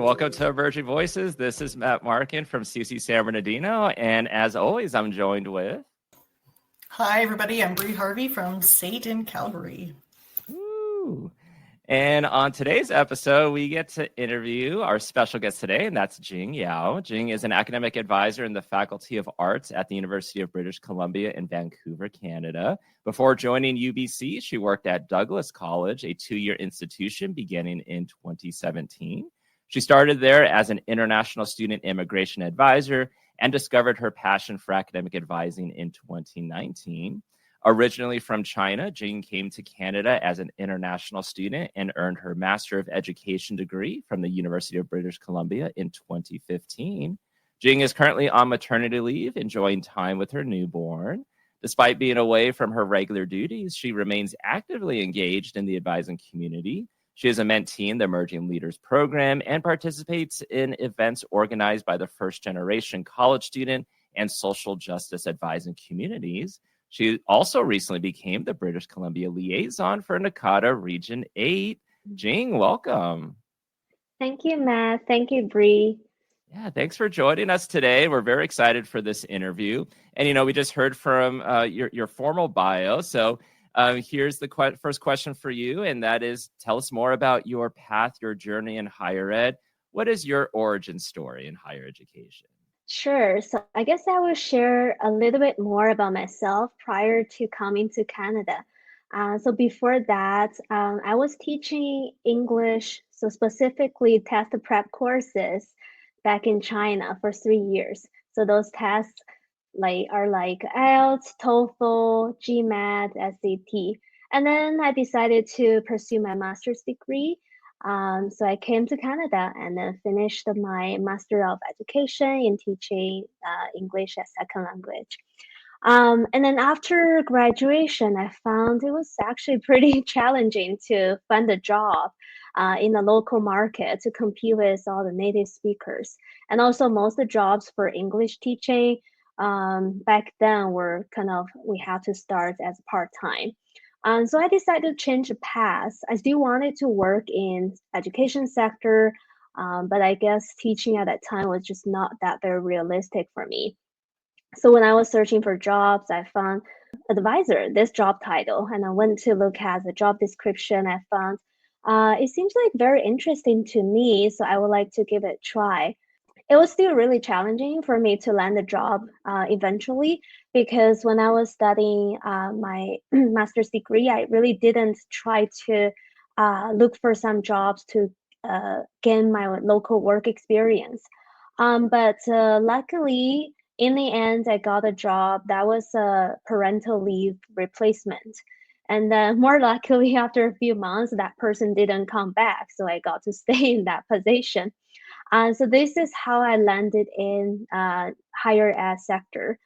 welcome to Emerging Voices. This is Matt Markin from CC San Bernardino, and as always, I'm joined with... Hi, everybody. I'm Bri Harvey from SAIT in Calgary. Woo. And on today's episode, we get to interview our special guest today, and that's Jing Yao. Jing is an academic advisor in the Faculty of Arts at the University of British Columbia in Vancouver, Canada. Before joining UBC, she worked at Douglas College, a 2-year institution beginning in 2017. She started there as an international student immigration advisor and discovered her passion for academic advising in 2019. Originally from China, Jing came to Canada as an international student and earned her Master of Education degree from the University of British Columbia in 2015. Jing is currently on maternity leave, enjoying time with her newborn. Despite being away from her regular duties, she remains actively engaged in the advising community. She is a mentee in the Emerging Leaders Program and participates in events organized by the first-generation college student and social justice advising communities. She also recently became the British Columbia liaison for NACADA Region 8. Jing, welcome. Thank you, Matt. Thank you, Bri. Yeah, thanks for joining us today. We're very excited for this interview. And, we just heard from your formal bio. So here's the first question for you, and that is, tell us more about your path, your journey in higher ed. What is your origin story in higher education? Sure. So I guess I will share a little bit more about myself prior to coming to Canada. So before that, I was teaching English, so specifically test prep courses back in China for 3 years. So those tests are like IELTS, TOEFL, GMAT, SAT. And then I decided to pursue my master's degree. So I came to Canada and then finished my Master of Education in teaching English as second language. And then after graduation, I found it was actually pretty challenging to find a job in the local market to compete with all the native speakers. And also most of the jobs for English teaching back then were we had to start as part-time. So I decided to change the path. I still wanted to work in education sector, but I guess teaching at that time was just not that very realistic for me. So when I was searching for jobs, I found advisor, this job title, and I went to look at the job description. I found it seems like very interesting to me, so I would like to give it a try. It was still really challenging for me to land a job eventually, because when I was studying my master's degree, I really didn't try to look for some jobs to gain my local work experience. But luckily, in the end, I got a job that was a parental leave replacement. And then more luckily, after a few months, that person didn't come back. So I got to stay in that position. So this is how I landed in higher ed sector.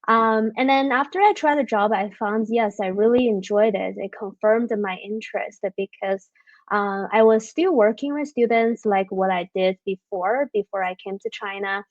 And then after I tried the job, I found, yes, I really enjoyed it. It confirmed my interest because I was still working with students like what I did before I came to China.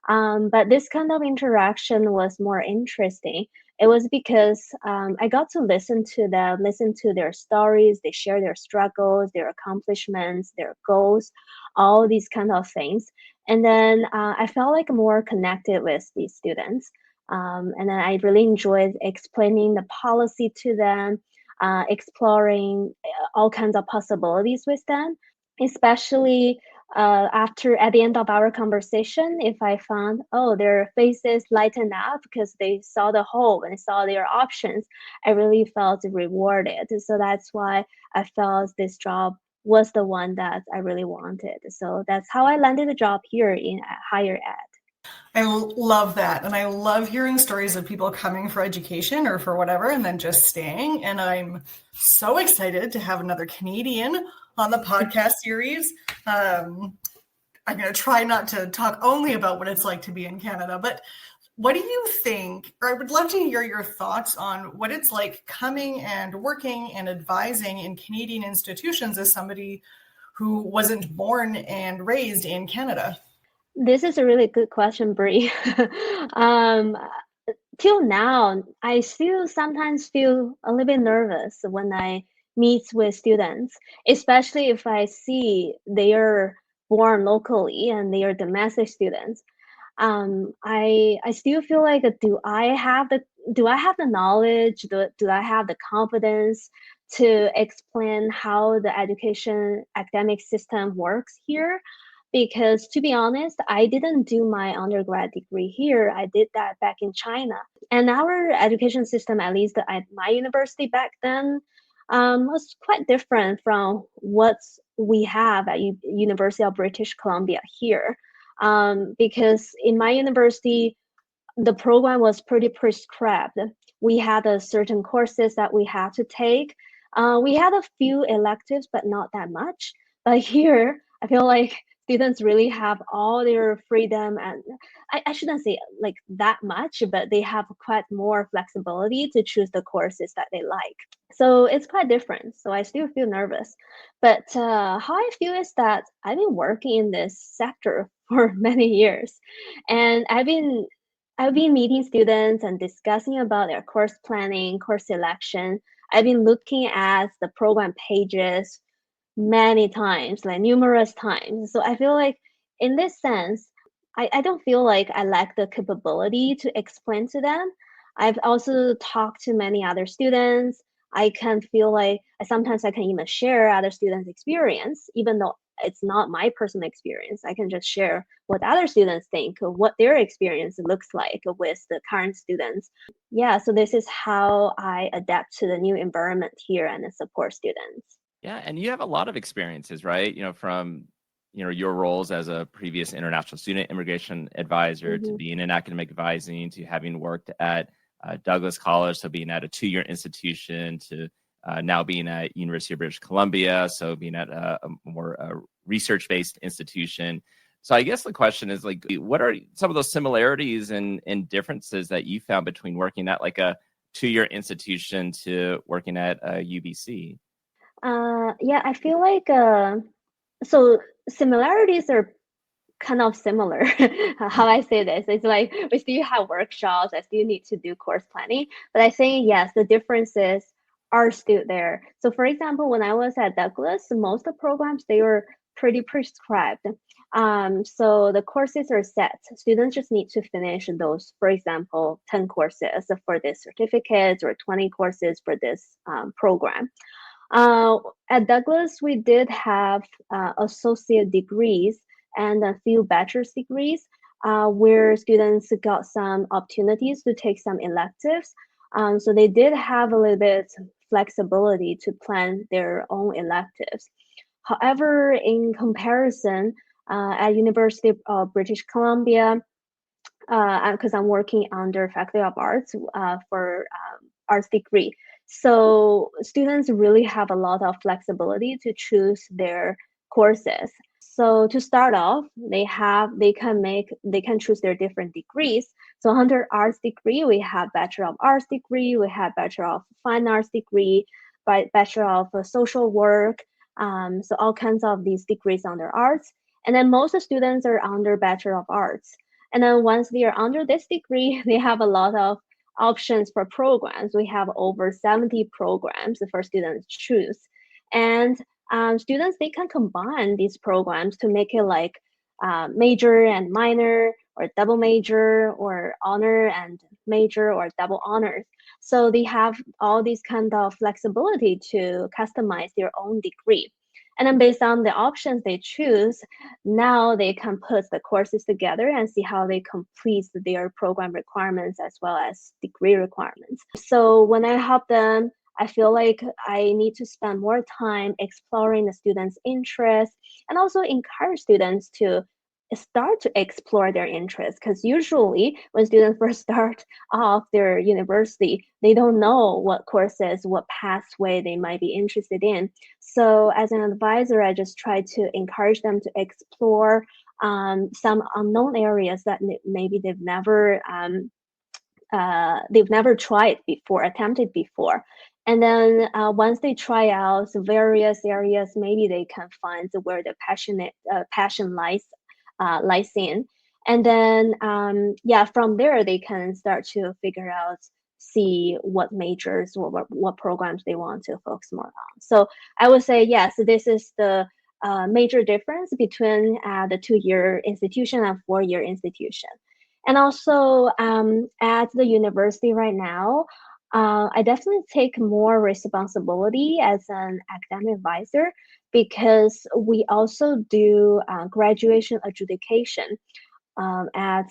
But this kind of interaction was more interesting. It was because I got to listen to them, listen to their stories. They share their struggles, their accomplishments, their goals, all these kind of things. And then I felt like more connected with these students. And then I really enjoyed explaining the policy to them, exploring all kinds of possibilities with them, especially at the end of our conversation, if I found, their faces lighten up because they saw the hope and saw their options, I really felt rewarded. So that's why I felt this job was the one that I really wanted. So that's how I landed the job here in higher ed. I love that. And I love hearing stories of people coming for education or for whatever and then just staying. And I'm so excited to have another Canadian on the podcast series. I'm going to try not to talk only about what it's like to be in Canada, but what do you think, or I would love to hear your thoughts on what it's like coming and working and advising in Canadian institutions as somebody who wasn't born and raised in Canada? This is a really good question, Bri. Till now, I still sometimes feel a little bit nervous when I meet with students, especially if I see their born locally and they are domestic students. I still feel like, do I have the knowledge? Do I have the confidence to explain how the education academic system works here? Because to be honest, I didn't do my undergrad degree here. I did that back in China. And our education system, at least at my university back then, was quite different from what we have at University of British Columbia here. Because in my university, the program was pretty prescribed. We had a certain courses that we had to take. We had a few electives, but not that much. But here, I feel like students really have all their freedom, and I shouldn't say like that much, but they have quite more flexibility to choose the courses that they like. So it's quite different. So I still feel nervous. But how I feel is that I've been working in this sector for many years, and I've been meeting students and discussing about their course planning, course selection. I've been looking at the program pages many times, like numerous times. So I feel like in this sense, I don't feel like I lack the capability to explain to them. I've also talked to many other students. I can feel like sometimes I can even share other students' experience, even though it's not my personal experience. I can just share what other students think, what their experience looks like with the current students. Yeah, so this is how I adapt to the new environment here and support students. Yeah, and you have a lot of experiences, right? From your roles as a previous international student immigration advisor to being in academic advising to having worked at Douglas College, so being at a 2-year institution to now being at University of British Columbia, so being at a more research-based institution. So I guess the question is, like, what are some of those similarities and differences that you found between working at like a 2-year institution to working at UBC? Yeah, I feel like so similarities are kind of similar. How I say this, it's like we still have workshops, I still need to do course planning, but I think yes, the differences are still there. So for example, when I was at Douglas, most of the programs, they were pretty prescribed. So the courses are set. Students just need to finish those, for example, 10 courses for this certificate or 20 courses for this program. At Douglas, we did have associate degrees and a few bachelor's degrees where students got some opportunities to take some electives. So they did have a little bit flexibility to plan their own electives. However, in comparison, at University of British Columbia, because I'm working under Faculty of Arts for arts degree, so students really have a lot of flexibility to choose their courses. So to start off, they can choose their different degrees. So under arts degree, we have Bachelor of Arts degree, we have Bachelor of Fine Arts degree, Bachelor of Social Work. So all kinds of these degrees under arts. And then most students are under Bachelor of Arts. And then once they are under this degree, they have a lot of options for programs. We have over 70 programs for students to choose. And students, they can combine these programs to make it like major and minor, or double major, or honor and major, or double honors. So they have all these kind of flexibility to customize their own degree. And then based on the options they choose, now they can put the courses together and see how they complete their program requirements as well as degree requirements. So when I help them, I feel like I need to spend more time exploring the students' interests and also encourage students to start to explore their interests, because usually when students first start off their university, they don't know what courses, what pathway they might be interested in. So as an advisor, I just try to encourage them to explore some unknown areas that maybe they've never tried before, attempted before. And then once they try out various areas, maybe they can find where the passion lies in. And then from there they can start to figure out, see what majors or what programs they want to focus more on. So I would say yes, this is the major difference between the 2-year institution and 4-year institution. And also at the university right now, I definitely take more responsibility as an academic advisor because we also do graduation adjudication at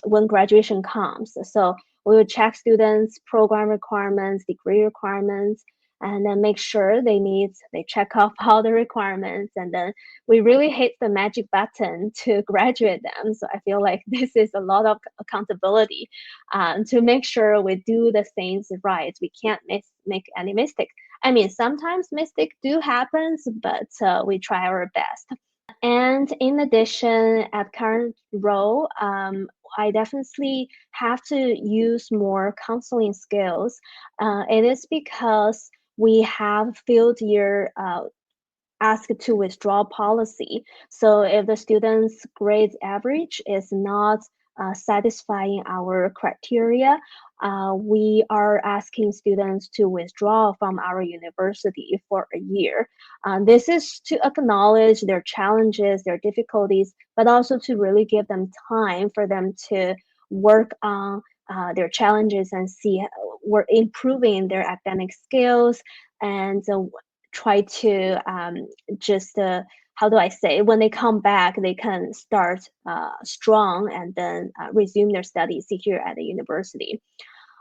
when graduation comes. So we will check students' program requirements, degree requirements, and then make sure they check off all the requirements, and then we really hit the magic button to graduate them. So I feel like this is a lot of accountability to make sure we do the things right. We can't make any mistake. I mean, sometimes mistakes do happen, but we try our best. And in addition, at current role, I definitely have to use more counseling skills. It is because we have field year ask to withdraw policy. So if the student's grades average is not satisfying our criteria, we are asking students to withdraw from our university for a year. This is to acknowledge their challenges, their difficulties, but also to really give them time for them to work on their challenges and see we're improving their academic skills and try to how do I say, when they come back, they can start strong and then resume their studies here at the university.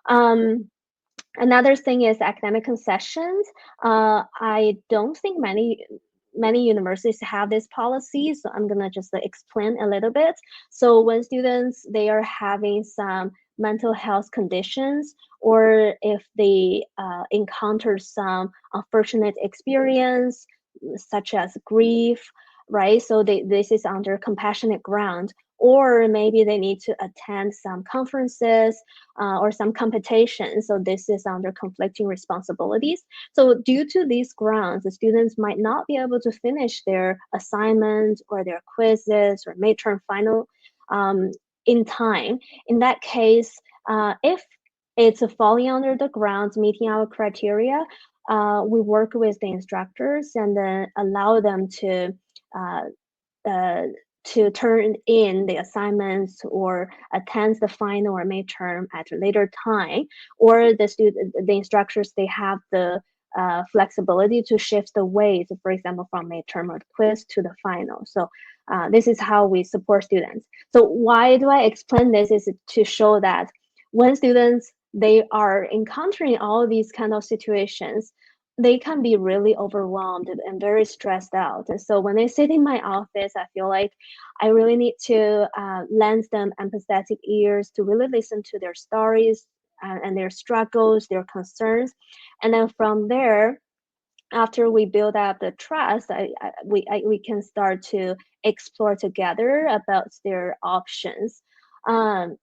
Another thing is academic concessions. I don't think many universities have this policy, so I'm gonna just explain a little bit. So when students, they are having some mental health conditions, or if they encounter some unfortunate experience, such as grief, right? So this is under compassionate ground, or maybe they need to attend some conferences or some competitions. So this is under conflicting responsibilities. So due to these grounds, the students might not be able to finish their assignments or their quizzes or midterm final in time. In that case, if it's falling under the grounds meeting our criteria, we work with the instructors and then allow them to turn in the assignments or attend the final or midterm at a later time, or the instructors, they have the flexibility to shift the weight, for example, from midterm or quiz to the final. So this is how we support students. So why do I explain this? Is to show that when students, they are encountering all these kind of situations, they can be really overwhelmed and very stressed out. And so when they sit in my office, I feel like I really need to lend them empathetic ears to really listen to their stories and their struggles, their concerns. And then from there, after we build up the trust, we can start to explore together about their options.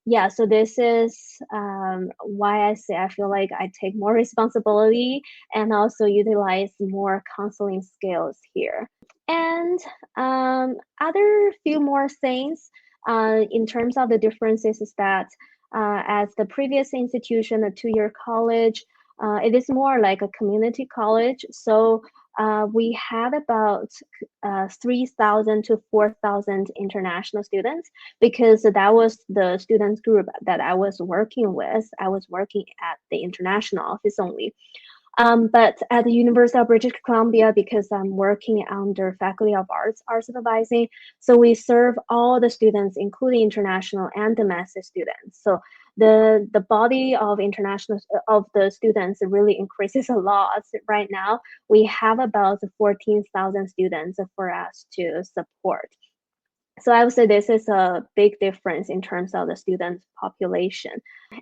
Yeah, so this is why I say I feel like I take more responsibility and also utilize more counseling skills here. And other few more things in terms of the differences is that as the previous institution, a 2-year college, it is more like a community college. So we had about 3,000 to 4,000 international students, because that was the students group that I was working with. I was working at the international office only. But at the University of British Columbia, because I'm working under Faculty of Arts, Arts Advising, so we serve all the students, including international and domestic students. So the body of international of the students really increases a lot. Right now, we have about 14,000 students for us to support. So I would say this is a big difference in terms of the student population.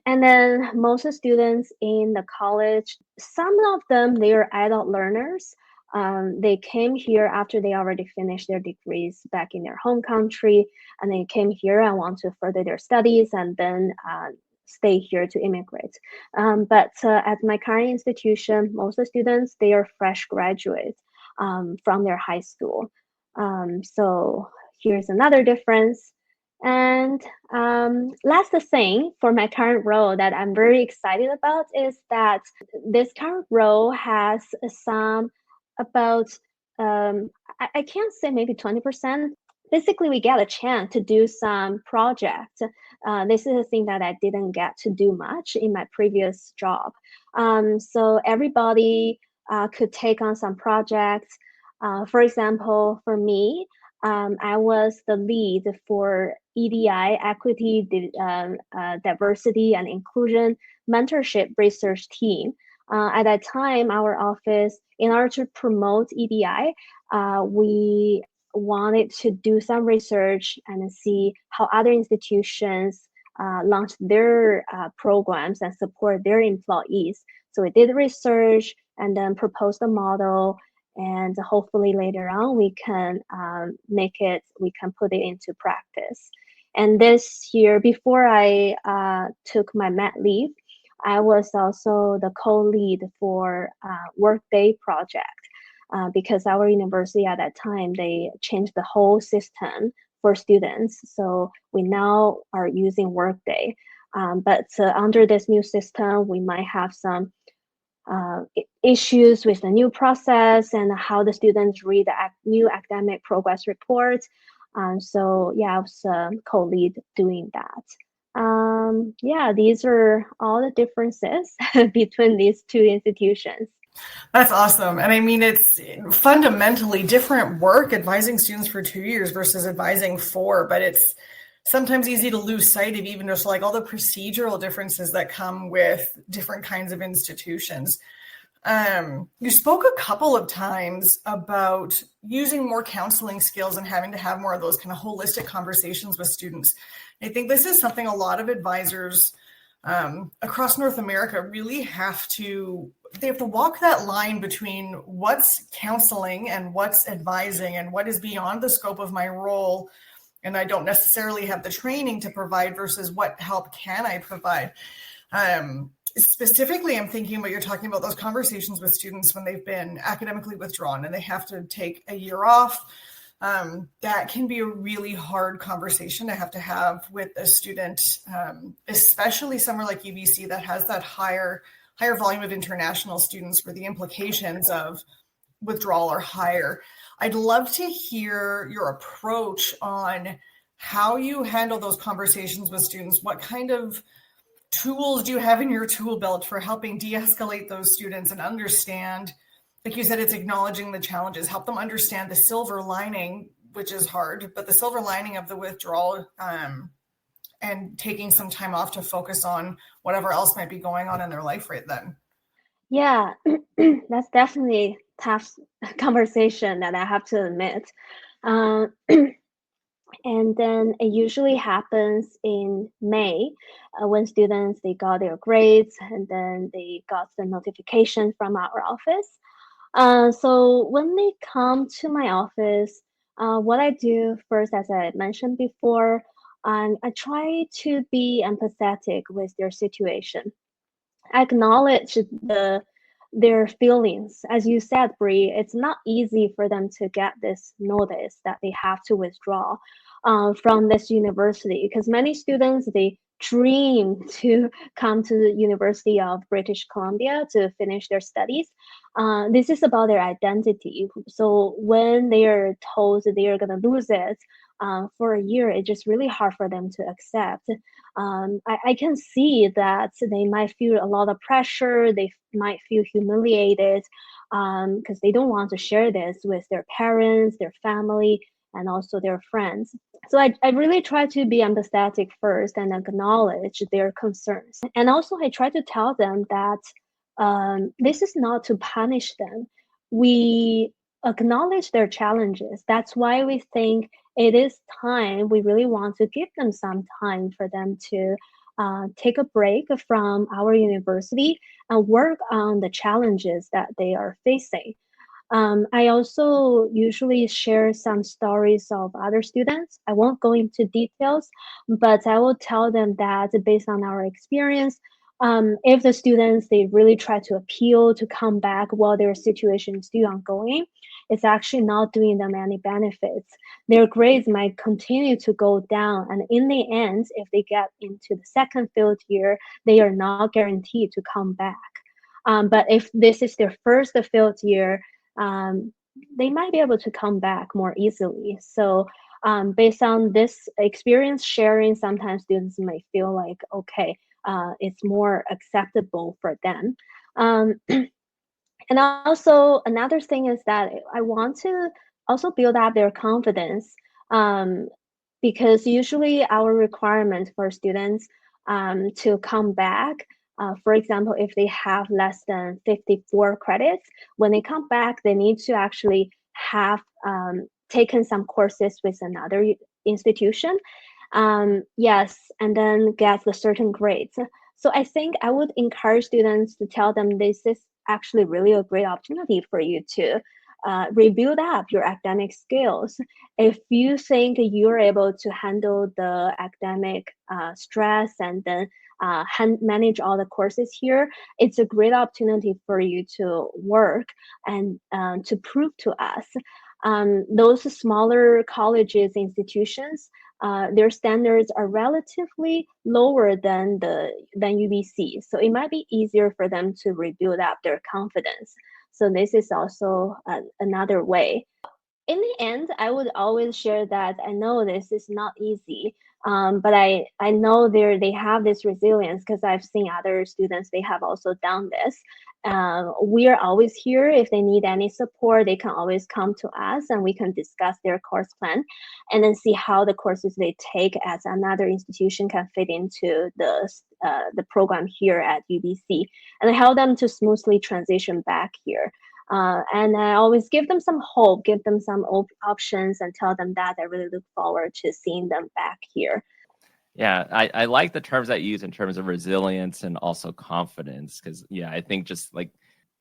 And then most students in the college, some of them, they are adult learners. They came here after they already finished their degrees back in their home country, and they came here and want to further their studies and then stay here to immigrate. But at my current institution, most of the students, they are fresh graduates from their high school. So here's another difference. And last thing for my current role that I'm very excited about is that this current role has some about, I can't say maybe 20%. Basically, we get a chance to do some projects. This is a thing that I didn't get to do much in my previous job. So everybody could take on some projects. For example, for me, I was the lead for EDI, Equity, Diversity and Inclusion Mentorship Research Team. At that time, our office, in order to promote EDI, we wanted to do some research and see how other institutions launch their programs and support their employees. So we did research and then proposed a model, and hopefully later on we can put it into practice. And this year, before I took my mat leave, I was also the co-lead for Workday project. Because our university at that time, they changed the whole system for students. So we now are using Workday. But under this new system, we might have some issues with the new process and how the students read the new academic progress reports. So yeah, I was co-lead doing that. Yeah, these are all the differences between these two institutions. That's awesome. And I mean, it's fundamentally different work advising students for 2 years versus advising 4, but it's sometimes easy to lose sight of even just like all the procedural differences that come with different kinds of institutions. You spoke a couple of times about using more counseling skills and having to have more of those kind of holistic conversations with students. I think this is something a lot of advisors across North America really have to walk that line between what's counseling and what's advising and what is beyond the scope of my role, and I don't necessarily have the training to provide versus what help can I provide. Specifically, I'm thinking about, you're talking about those conversations with students when they've been academically withdrawn and they have to take a year off. That can be a really hard conversation to have with a student, especially somewhere like UBC that has that higher volume of international students where the implications of withdrawal are higher. I'd love to hear your approach on how you handle those conversations with students. What kind of tools do you have in your tool belt for helping de-escalate those students and understand, like you said, it's acknowledging the challenges, help them understand the silver lining, which is hard, but the silver lining of the withdrawal, and taking some time off to focus on whatever else might be going on in their life right then. Yeah, that's definitely a tough conversation that I have to admit. And then it usually happens in May when students, they got their grades and then they got the notification from our office. So when they come to my office, what I do first, as I mentioned before, I try to be empathetic with their situation. I acknowledge their feelings. As you said, Bri, it's not easy for them to get this notice that they have to withdraw from this university, because many students, they dream to come to the University of British Columbia to finish their studies. This is about their identity. So when they are told they are going to lose it for a year, it's just really hard for them to accept. I can see that they might feel a lot of pressure. They might feel humiliated because they don't want to share this with their parents, their family, and also their friends. So I really try to be empathetic first and acknowledge their concerns. And also I try to tell them that this is not to punish them. We acknowledge their challenges. That's why we think it is time. We really want to give them some time for them to take a break from our university and work on the challenges that they are facing. I also usually share some stories of other students. I won't go into details, but I will tell them that based on our experience, if the students, they really try to appeal to come back while their situation is still ongoing, it's actually not doing them any benefits. Their grades might continue to go down. And in the end, if they get into the second field year, they are not guaranteed to come back. But if this is their first field year, they might be able to come back more easily. So based on this experience sharing, sometimes students may feel like, okay, it's more acceptable for them. And also another thing is that I want to also build up their confidence, because usually our requirement for students to come back, for example, if they have less than 54 credits, when they come back, they need to actually have taken some courses with another institution. Yes, and then get the certain grades. So I think I would encourage students to tell them this is actually really a great opportunity for you to rebuild up your academic skills. If you think you're able to handle the academic stress and then manage all the courses here, it's a great opportunity for you to work and to prove to us. Those smaller colleges, institutions, their standards are relatively lower than UBC. So it might be easier for them to rebuild up their confidence. So this is also another way. In the end, I would always share that I know this is not easy, but I know they have this resilience because I've seen other students, they have also done this. We are always here. If they need any support, they can always come to us and we can discuss their course plan and then see how the courses they take at another institution can fit into the program here at UBC and help them to smoothly transition back here. And I always give them some hope, give them some options and tell them that I really look forward to seeing them back here. Yeah, I like the terms that you use in terms of resilience and also confidence, because I think just like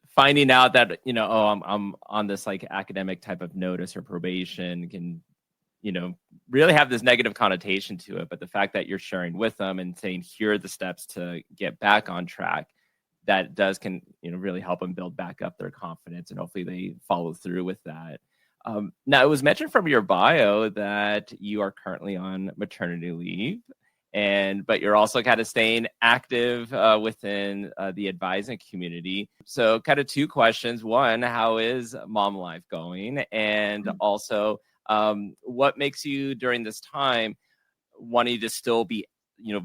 finding out that, I'm on this like academic type of notice or probation can, really have this negative connotation to it. But the fact that you're sharing with them and saying, here are the steps to get back on track, that can really help them build back up their confidence, and hopefully they follow through with that. Now, it was mentioned from your bio that you are currently on maternity leave, but you're also kind of staying active within the advising community. So kind of two questions. One, how is mom life going? And also, what makes you during this time wanting to still be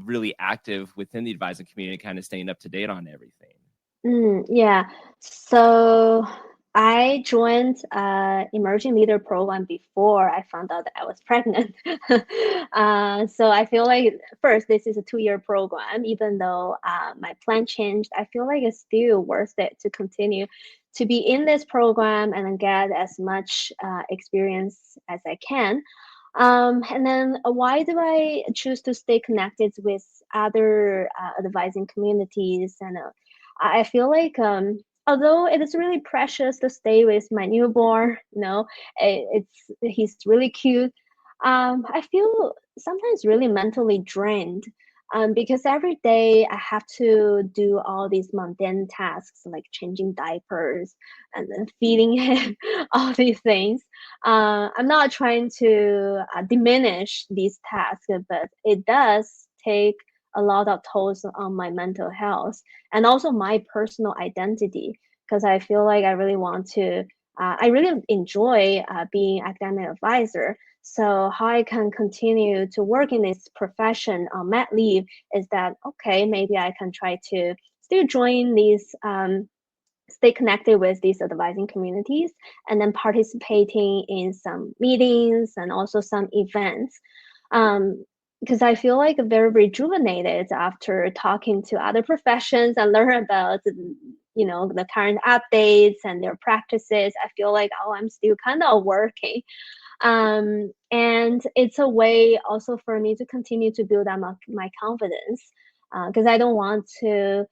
really active within the advising community, kind of staying up to date on everything? Yeah. So I joined Emerging Leader Program before I found out that I was pregnant. So I feel like, first, this is a 2-year program. Even though my plan changed, I feel like it's still worth it to continue to be in this program and get as much experience as I can. And then why do I choose to stay connected with other advising communities? And I feel like although it is really precious to stay with my newborn, he's really cute. I feel sometimes really mentally drained because every day I have to do all these mundane tasks like changing diapers and then feeding him, all these things. I'm not trying to diminish these tasks, but it does take a lot of tolls on my mental health and also my personal identity, because I feel like I really want to, I really enjoy being academic advisor. So how I can continue to work in this profession on mat leave is that, okay, maybe I can try to still join these, stay connected with these advising communities and then participating in some meetings and also some events. Because I feel like very rejuvenated after talking to other professions and learn about, the current updates and their practices. I feel like, I'm still kind of working. And it's a way also for me to continue to build up my confidence, because I don't want to,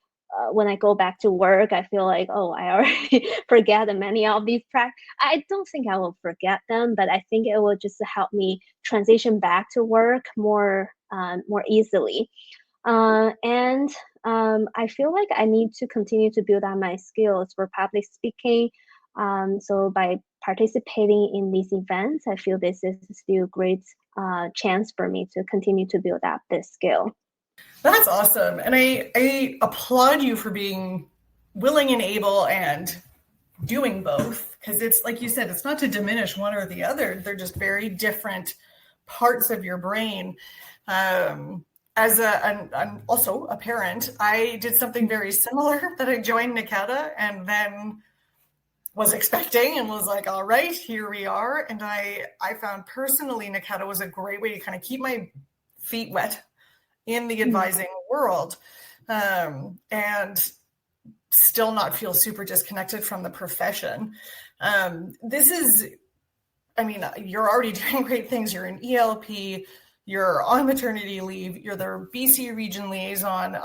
when I go back to work, I feel like, I already forget many of these practices. I don't think I will forget them, but I think it will just help me transition back to work more easily. And I feel like I need to continue to build up my skills for public speaking. So by participating in these events, I feel this is still a great chance for me to continue to build up this skill. That's awesome. And I applaud you for being willing and able and doing both, because it's like you said, it's not to diminish one or the other. They're just very different parts of your brain. I'm also a parent, I did something very similar, that I joined NACADA and then was expecting and was like, all right, here we are. And I found personally NACADA was a great way to kind of keep my feet wet in the advising world, and still not feel super disconnected from the profession. This is, I mean, you're already doing great things. You're in ELP, you're on maternity leave, you're the BC region liaison,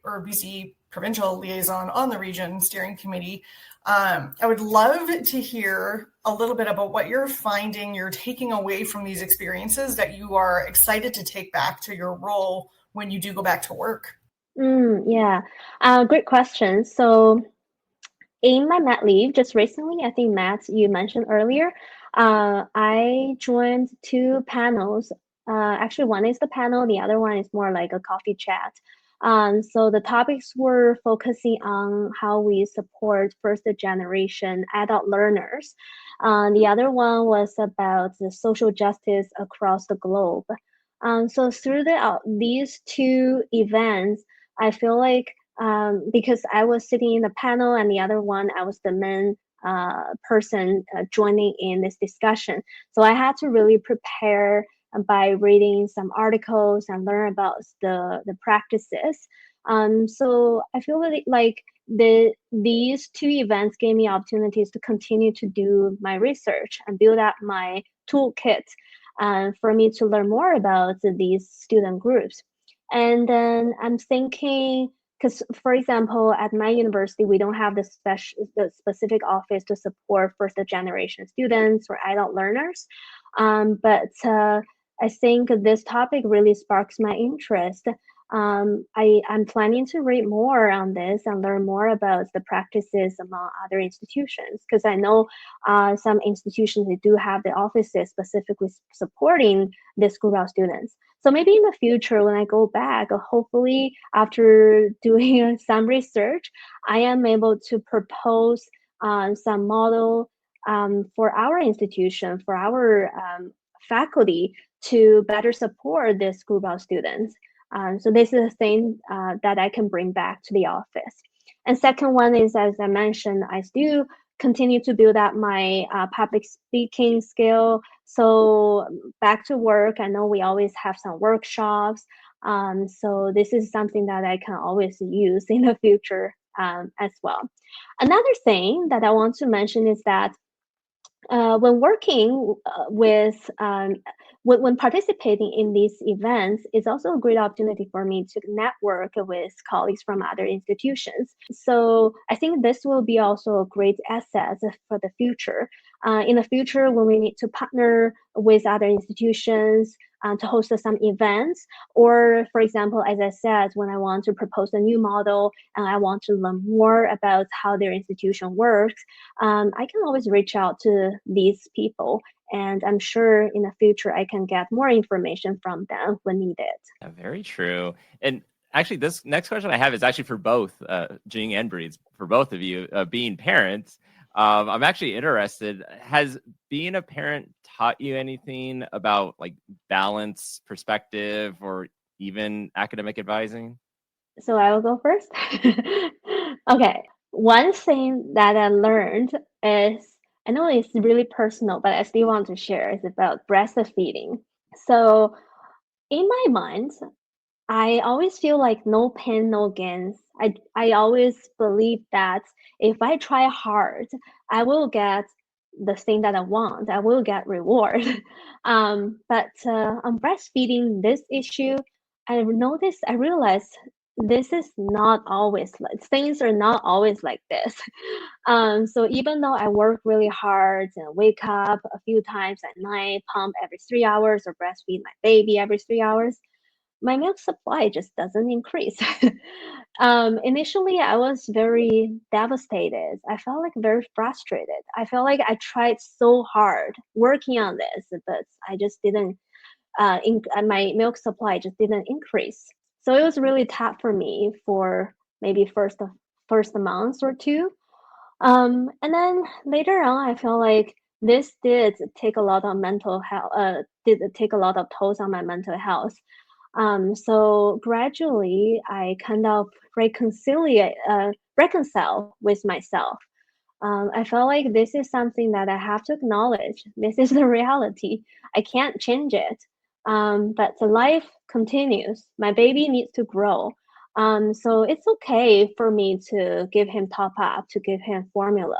or BC provincial liaison on the region steering committee. I would love to hear a little bit about what you're finding you're taking away from these experiences that you are excited to take back to your role when you do go back to work. Yeah, great question. So in my mat leave, just recently, I think Matt, you mentioned earlier, I joined two panels. Actually, one is the panel, the other one is more like a coffee chat. So the topics were focusing on how we support first generation adult learners. The other one was about the social justice across the globe. So through these two events, I feel like because I was sitting in the panel and the other one, I was the main person joining in this discussion. So I had to really prepare by reading some articles and learn about the practices. So I feel like these two events gave me opportunities to continue to do my research and build up my toolkit for me to learn more about these student groups. And then I'm thinking, because for example, at my university, we don't have the specific office to support first generation students or adult learners. But I think this topic really sparks my interest. I'm planning to read more on this and learn more about the practices among other institutions, because I know some institutions, they do have the offices specifically supporting this group of students. So maybe in the future, when I go back, hopefully after doing some research, I am able to propose some model for our institution, for our faculty to better support this group of students. So this is a thing that I can bring back to the office. And second one is, as I mentioned, I still continue to build up my public speaking skill. So back to work, I know we always have some workshops. So this is something that I can always use in the future as well. Another thing that I want to mention is that when working with when participating in these events, is also a great opportunity for me to network with colleagues from other institutions. So I think this will be also a great asset for the future. In the future, when we need to partner with other institutions to host some events, or for example, as I said, when I want to propose a new model and I want to learn more about how their institution works, I can always reach out to these people. And I'm sure in the future, I can get more information from them when needed. Yeah, very true. And actually, this next question I have is actually for both Jing and Bri, for both of you, being parents. I'm actually interested. Has being a parent taught you anything about like balance, perspective, or even academic advising? So I will go first. Okay. One thing that I learned is, I know it's really personal, but I still want to share, is about breastfeeding. So in my mind, I always feel like no pain, no gains. I always believe that if I try hard, I will get the thing that I want. I will get reward. But on breastfeeding, this issue, I realized this is not always like, things are not always like this. So even though I work really hard and wake up a few times at night, pump every 3 hours, or breastfeed my baby every 3 hours, my milk supply just doesn't increase. Initially, I was very devastated. I felt like very frustrated. I felt like I tried so hard working on this, but I just didn't, my milk supply just didn't increase. So it was really tough for me for maybe first month or two. And then later on, I feel like this did take a lot of mental health, did take a lot of tolls on my mental health. So gradually, I kind of reconcile with myself. I felt like this is something that I have to acknowledge. This is the reality. I can't change it. But the life continues. My baby needs to grow. So it's okay for me to give him top up, to give him formula.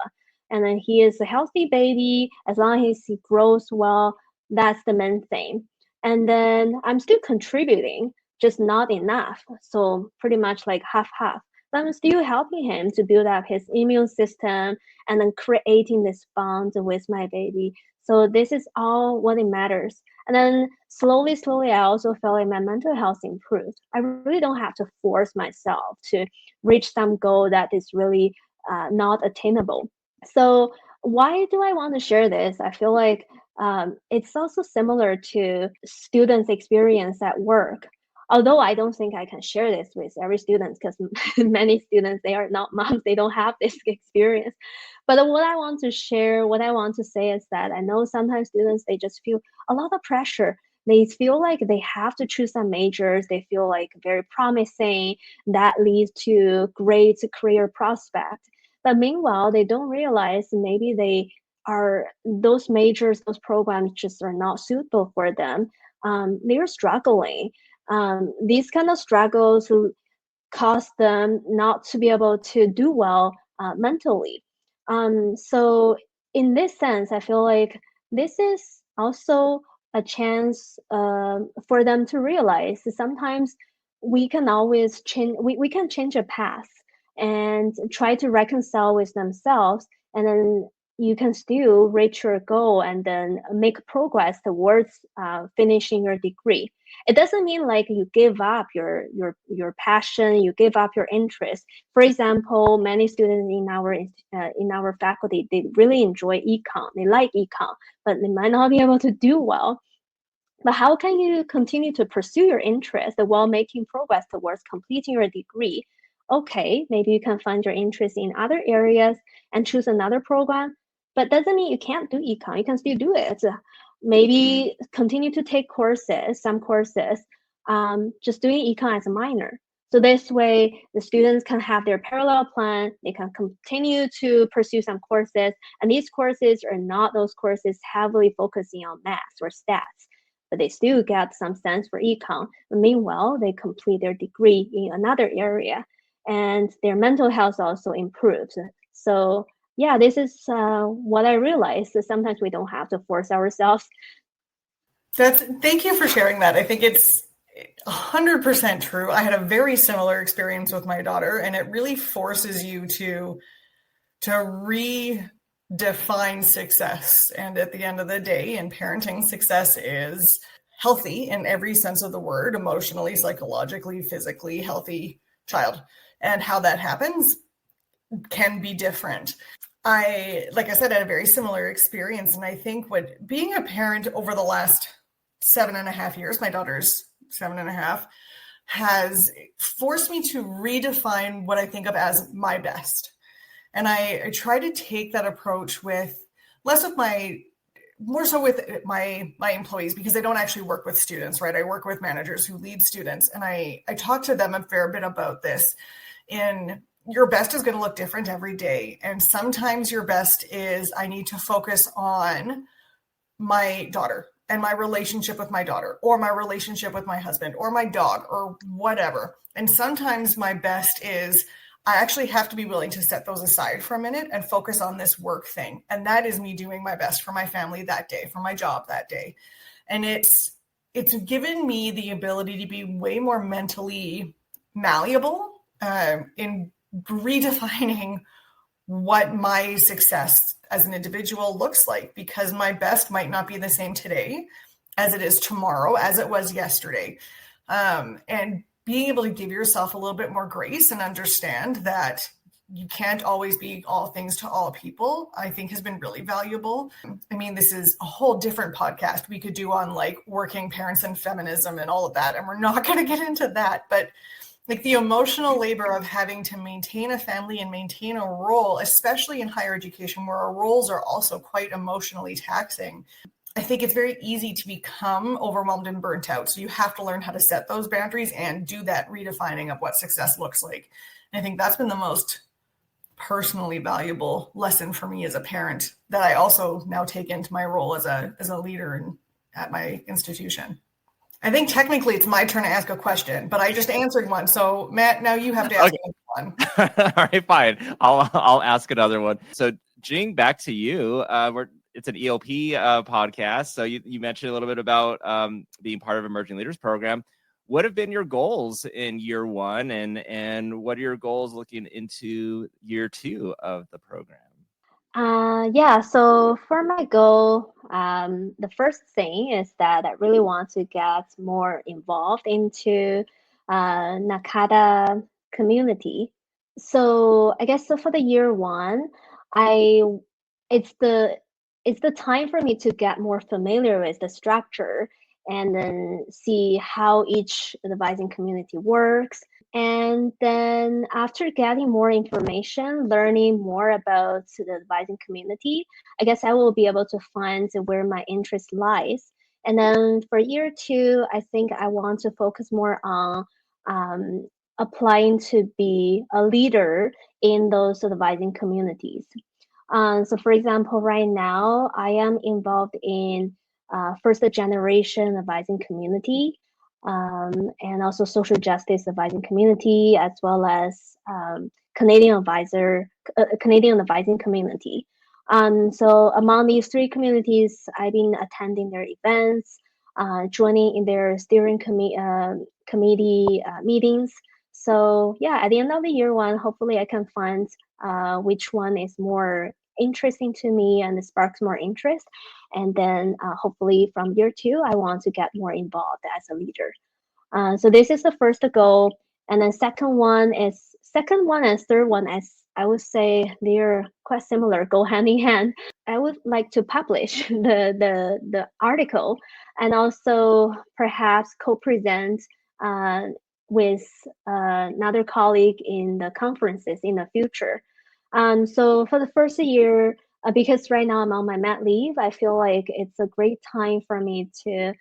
And then he is a healthy baby. As long as he grows well, that's the main thing. And then I'm still contributing, just not enough. So pretty much like half-half. But I'm still helping him to build up his immune system and then creating this bond with my baby. So this is all what it matters. And then slowly, I also felt like my mental health improved. I really don't have to force myself to reach some goal that is really not attainable. So why do I want to share this? I feel like it's also similar to students' experience at work. Although I don't think I can share this with every student because many students, they are not moms, they don't have this experience. But what I want to share, what I want to say is that I know sometimes students, they just feel a lot of pressure. They feel like they have to choose some majors. They feel like very promising. That leads to great career prospect. But meanwhile, they don't realize maybe those majors, those programs just are not suitable for them. They are struggling. These kind of struggles cause them not to be able to do well mentally. So in this sense, I feel like this is also a chance for them to realize that sometimes we can always change, we can change a path and try to reconcile with themselves, and then you can still reach your goal and then make progress towards finishing your degree. It doesn't mean like you give up your passion, you give up your interest. For example, many students in our faculty, they really enjoy econ, they like econ, but they might not be able to do well. But how can you continue to pursue your interest while making progress towards completing your degree? Okay, maybe you can find your interest in other areas and choose another program, but doesn't mean you can't do econ. You can still do it. Maybe continue to take some courses, just doing econ as a minor. So this way, the students can have their parallel plan. They can continue to pursue some courses, and these courses are not those courses heavily focusing on math or stats, but they still get some sense for econ. But meanwhile, they complete their degree in another area, and their mental health also improves. So yeah, this is what I realized, that sometimes we don't have to force ourselves. Thank you for sharing that. I think it's 100% true. I had a very similar experience with my daughter, and it really forces you to redefine success. And at the end of the day, in parenting, success is healthy in every sense of the word, emotionally, psychologically, physically healthy child. And how that happens can be different. Like I said, I had a very similar experience. And I think being a parent over the last 7.5 years, my daughter's 7.5, has forced me to redefine what I think of as my best. And I try to take that approach more so with my employees, because I don't actually work with students, right? I work with managers who lead students. And I talk to them a fair bit about this. Your best is going to look different every day. And sometimes your best is, I need to focus on my daughter and my relationship with my daughter, or my relationship with my husband, or my dog, or whatever. And sometimes my best is, I actually have to be willing to set those aside for a minute and focus on this work thing. And that is me doing my best for my family that day, for my job that day. And it's given me the ability to be way more mentally malleable in redefining what my success as an individual looks like, because my best might not be the same today as it is tomorrow, as it was yesterday. And being able to give yourself a little bit more grace and understand that you can't always be all things to all people, I think has been really valuable. I mean, this is a whole different podcast we could do on like working parents and feminism and all of that, and we're not going to get into that. But Like the emotional labor of having to maintain a family and maintain a role, especially in higher education, where our roles are also quite emotionally taxing. I think it's very easy to become overwhelmed and burnt out. So you have to learn how to set those boundaries and do that redefining of what success looks like. And I think that's been the most personally valuable lesson for me as a parent that I also now take into my role as a leader at my institution. I think technically it's my turn to ask a question, but I just answered one. So Matt, now you have to ask one. All right, fine. I'll ask another one. So Jing, back to you. It's an ELP podcast. So you mentioned a little bit about being part of Emerging Leaders Program. What have been your goals in year one, and what are your goals looking into year two of the program? So for my goal, the first thing is that I really want to get more involved into NACADA community. So I guess for the year one, it's the time for me to get more familiar with the structure and then see how each advising community works. And then after getting more information, learning more about the advising community, I guess I will be able to find where my interest lies. And then for year two, I think I want to focus more on applying to be a leader in those advising communities. So for example, right now, I am involved in first generation advising community, and also social justice advising community, as well as Canadian advising community. So among these three communities, I've been attending their events, joining in their steering committee meetings. So yeah, at the end of the year one, hopefully I can find which one is more interesting to me and sparks more interest. And then hopefully from year two, I want to get more involved as a leader. So this is the first goal. And then second one and third one, as I would say, they're quite similar, go hand in hand. I would like to publish the article and also perhaps co-present with another colleague in the conferences in the future. So for the first year, because right now I'm on my mat leave, I feel like it's a great time for me to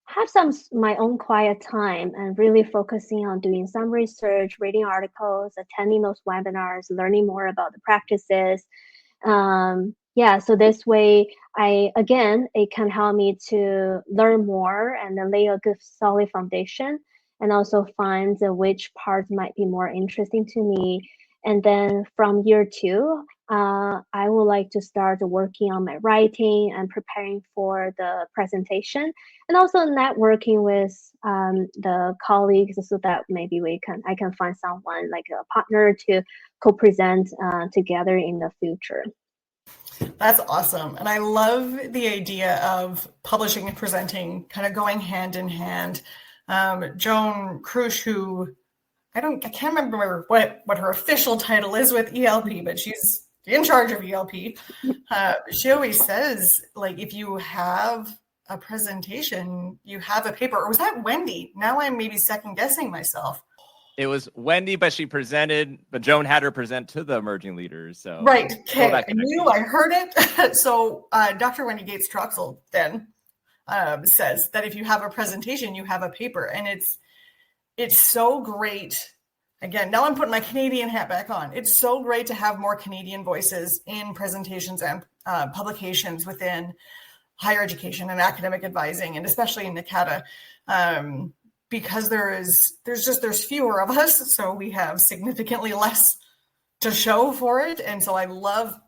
have my own quiet time and really focusing on doing some research, reading articles, attending those webinars, learning more about the practices. So this way, it can help me to learn more and then lay a good solid foundation, and also find which parts might be more interesting to me. And then from year two, I would like to start working on my writing and preparing for the presentation, and also networking with the colleagues so that maybe I can find someone like a partner to co-present together in the future. That's awesome. And I love the idea of publishing and presenting kind of going hand in hand. Joan Crush, who I can't remember what her official title is with ELP, but she's in charge of ELP. She always says, like, if you have a presentation, you have a paper. Or was that Wendy? Now I'm maybe second guessing myself. It was Wendy, but Joan had her present to the emerging leaders. So right. Okay. I knew I heard it. So Dr. Wendy Gates Troxel then says that if you have a presentation, you have a paper. And it's so great. Again, now I'm putting my Canadian hat back on. It's so great to have more Canadian voices in presentations and publications within higher education and academic advising, and especially in NACADA, because there's fewer of us, so we have significantly less to show for it. And so I love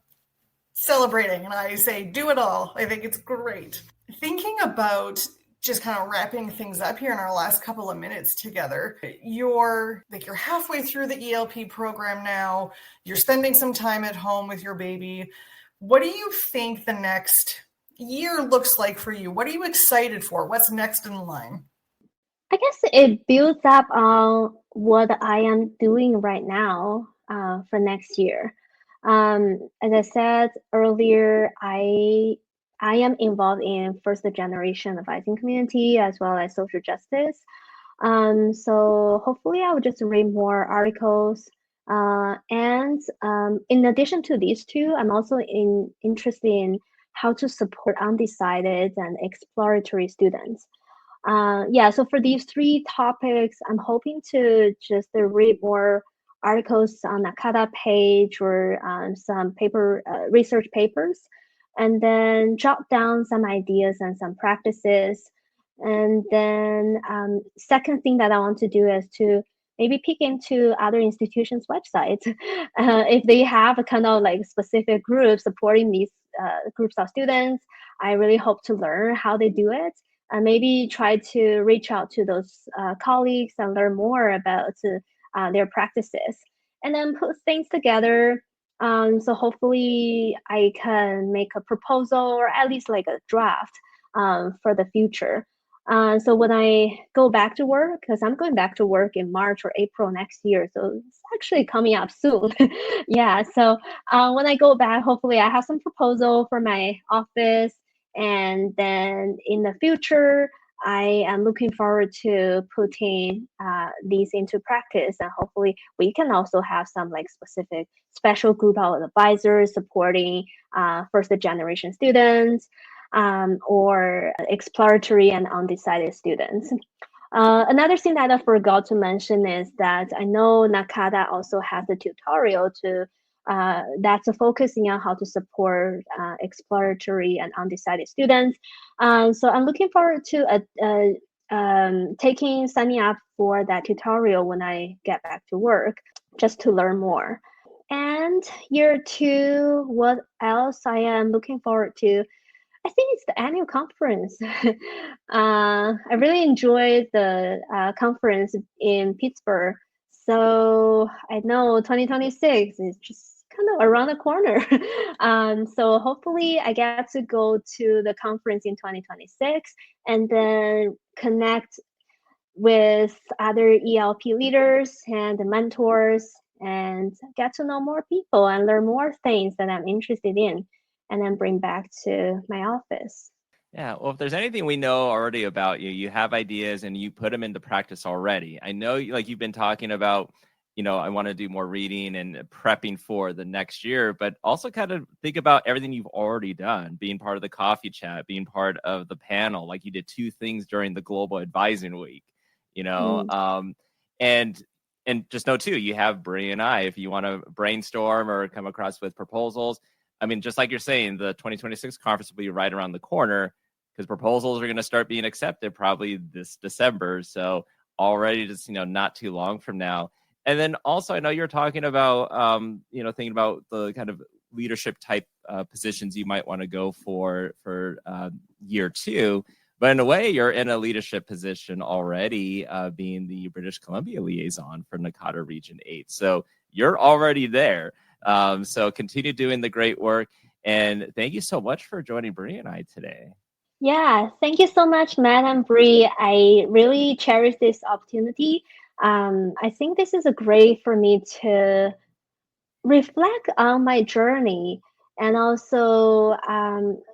celebrating, and I say do it all. I think it's great. Thinking about just kind of wrapping things up here in our last couple of minutes together, you're halfway through the ELP program now. You're spending some time at home with your baby. What do you think the next year looks like for you? What are you excited for? What's next in line? I guess it builds up on what I am doing right now for next year. As I said earlier, I am involved in first generation advising community as well as social justice. So hopefully I will just read more articles. And in addition to these two, I'm also interested in how to support undecided and exploratory students. So for these three topics, I'm hoping to just read more articles on NACADA page or some research papers, and then jot down some ideas and some practices. And then second thing that I want to do is to maybe peek into other institutions' websites if they have a kind of like specific group supporting these groups of students. I really hope to learn how they do it, and maybe try to reach out to those colleagues and learn more about their practices, and then put things together. So hopefully I can make a proposal or at least like a draft for the future. So when I go back to work, because I'm going back to work in March or April next year, so it's actually coming up soon. Yeah, so when I go back, hopefully I have some proposal for my office, and then in the future, I am looking forward to putting these into practice, and hopefully we can also have some like specific special group of advisors supporting first generation students, or exploratory and undecided students. Another thing that I forgot to mention is that I know NACADA also has a tutorial that's focusing on how to support exploratory and undecided students. So I'm looking forward to signing up for that tutorial when I get back to work, just to learn more. And year two, what else I am looking forward to? I think it's the annual conference. I really enjoyed the conference in Pittsburgh. So I know 2026 is just kind of around the corner. So hopefully I get to go to the conference in 2026 and then connect with other ELP leaders and mentors and get to know more people and learn more things that I'm interested in, and then bring back to my office. Yeah, well, if there's anything we know already about you, you have ideas and you put them into practice already. I know, like you've been talking about, I want to do more reading and prepping for the next year, but also kind of think about everything you've already done, being part of the coffee chat, being part of the panel, like you did 2 things during the Global Advising Week, and just know too, you have Bri and I, if you want to brainstorm or come across with proposals. I mean, just like you're saying, the 2026 conference will be right around the corner because proposals are going to start being accepted probably this December. So already just, not too long from now. And then also, I know you're talking about, thinking about the kind of leadership type positions you might want to go for year 2. But in a way, you're in a leadership position already, being the British Columbia liaison for NACADA Region 8. So you're already there. So continue doing the great work. And thank you so much for joining Bri and I today. Yeah, thank you so much, Matt and Bri. I really cherish this opportunity. I think this is a great for me to reflect on my journey and also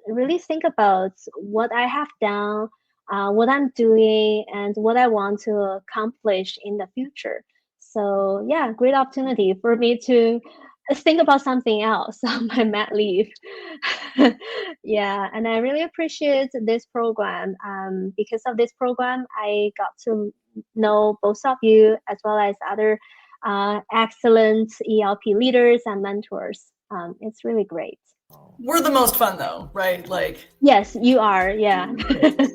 really think about what I have done, what I'm doing, and what I want to accomplish in the future. So yeah, great opportunity for me to think about something else on my mat leave. Yeah, and I really appreciate this program. Because of this program, I got to know both of you as well as other excellent ELP leaders and mentors. It's really great. We're the most fun though, right? Like, yes, you are. Yeah. Thanks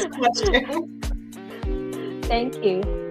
so much, Jing. Thank you.